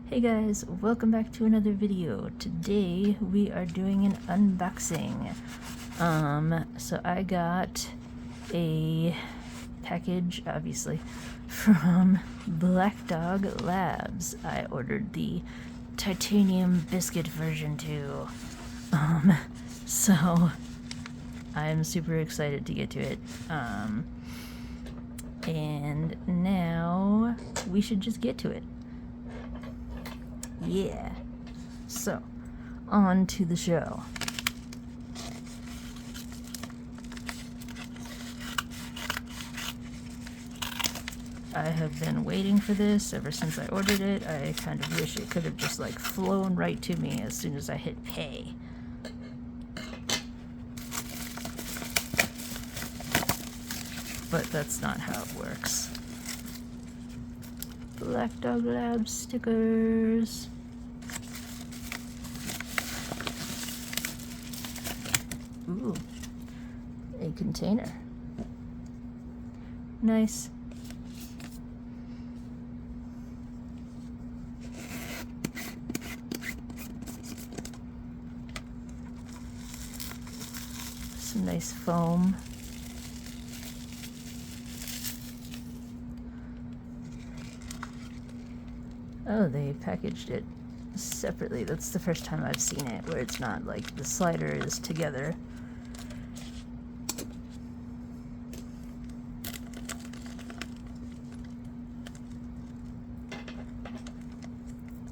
Hey guys, welcome back to another video. Today we are doing an unboxing. So I got a package, obviously, from Blackdog Labs. I ordered the Titanium Biscuit V2. So I'm super excited to get to it. And now we should just get to it. Yeah. So, on to the show. I have been waiting for this ever since I ordered it. I kind of wish it could have just like flown right to me as soon as I hit pay. But that's not how it works. Blackdog Labs stickers. Ooh, a container. Nice. Some nice foam. Oh, they packaged it separately. That's the first time I've seen it, where it's not like the slider is together.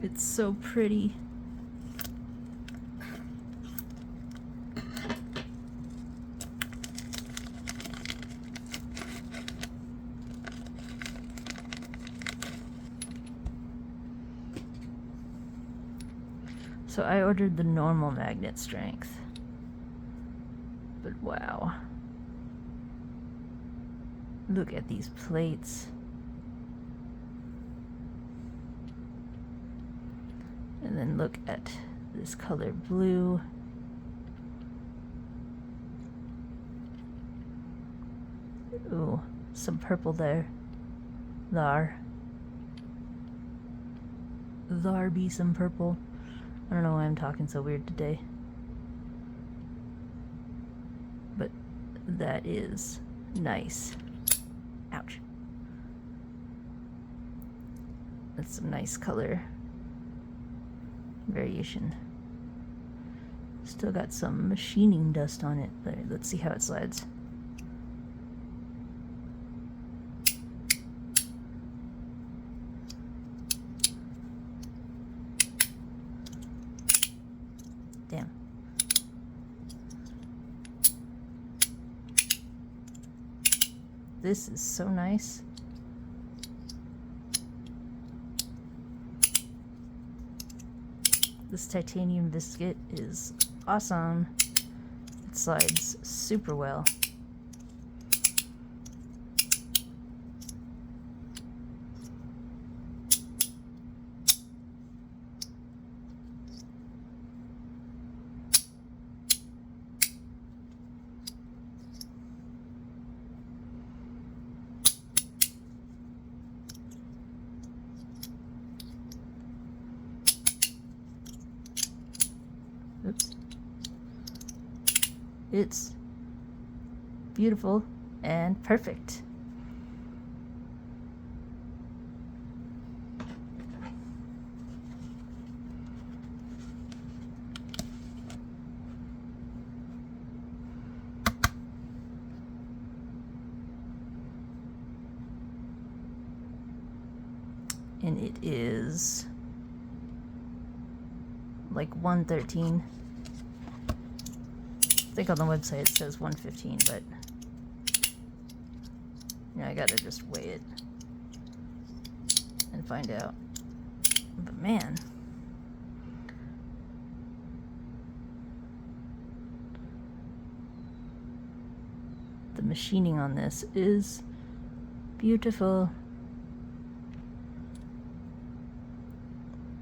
It's so pretty. So I ordered the normal magnet strength, but wow, look at these plates. And then look at this color blue. Ooh, some purple there. There be some purple. I don't know why I'm talking so weird today. But that is nice. Ouch. That's some nice color variation. Still got some machining dust on it. There, let's see how it slides. Damn. This is so nice. This titanium biscuit is awesome. It slides super well. Oops. It's beautiful and perfect. And it is like 113. I think on the website it says 115, but you know, I gotta just weigh it and find out. But man, the machining on this is beautiful.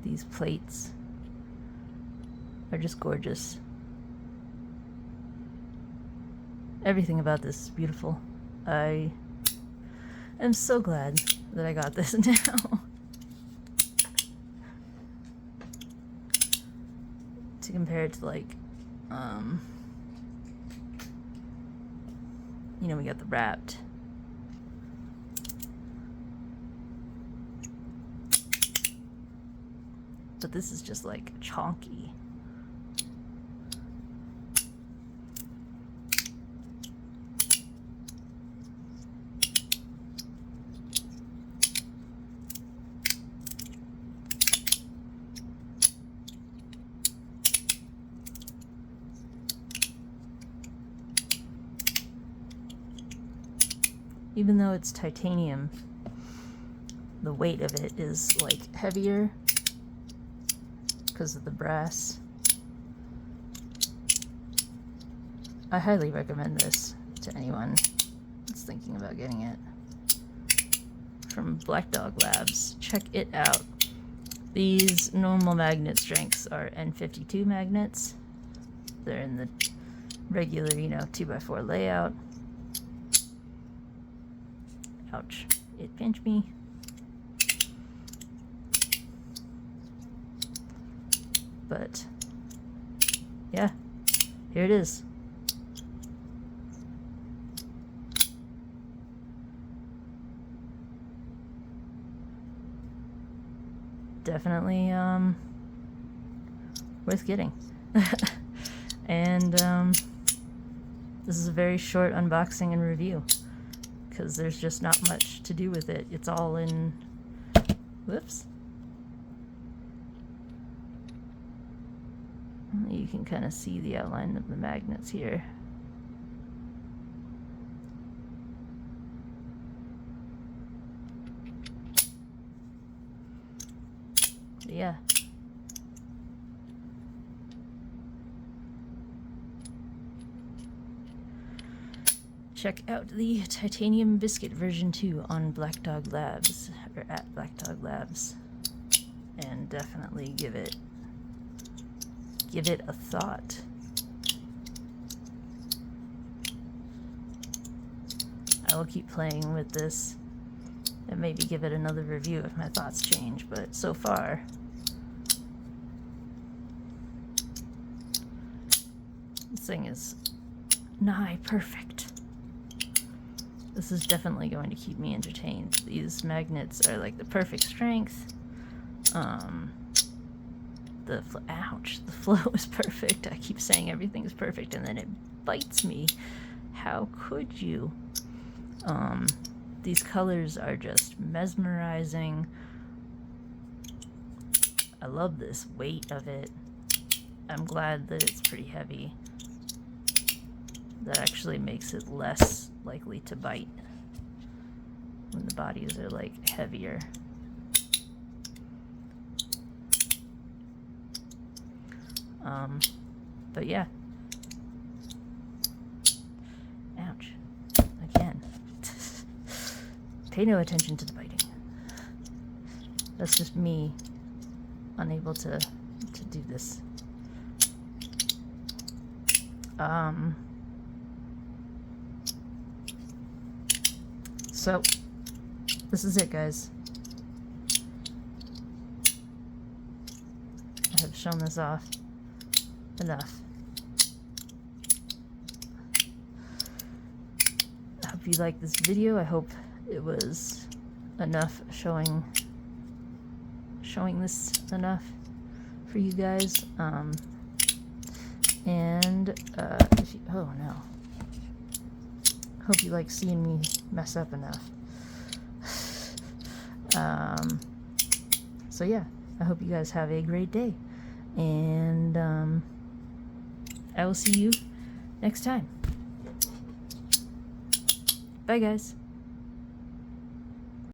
These plates are just gorgeous. Everything about this is beautiful. I am so glad that I got this now. to compare it to like, you know, we got the wrapped. But this is just like chonky. Even though it's titanium, the weight of it is like heavier because of the brass. I highly recommend this to anyone that's thinking about getting it. From Blackdog Labs. Check it out. These normal magnet strengths are N52 magnets. They're in the regular, you know, 2x4 layout. Ouch, it pinched me. But yeah, here it is. Definitely worth getting. And this is a very short unboxing and review because there's just not much to do with it. It's all in, whoops. You can kind of see the outline of the magnets here. But yeah. Check out the Titanium Biscuit version 2 on Blackdog Labs, or at Blackdog Labs, and definitely give it a thought. I will keep playing with this and maybe give it another review if my thoughts change, but so far this thing is nigh perfect. This is definitely going to keep me entertained. These magnets are like the perfect strength. Ouch, the flow is perfect. I keep saying everything is perfect and then it bites me. How could you? These colors are just mesmerizing. I love this weight of it. I'm glad that it's pretty heavy. That actually makes it less likely to bite when the bodies are like heavier. But yeah. Ouch. Again. Pay no attention to the biting. That's just me unable to do this. So this is it, guys. I have shown this off enough. I hope you liked this video. I hope it was enough showing this enough for you guys. If you, oh no. Hope you like seeing me mess up enough. So yeah, I hope you guys have a great day, and I will see you next time. Bye guys.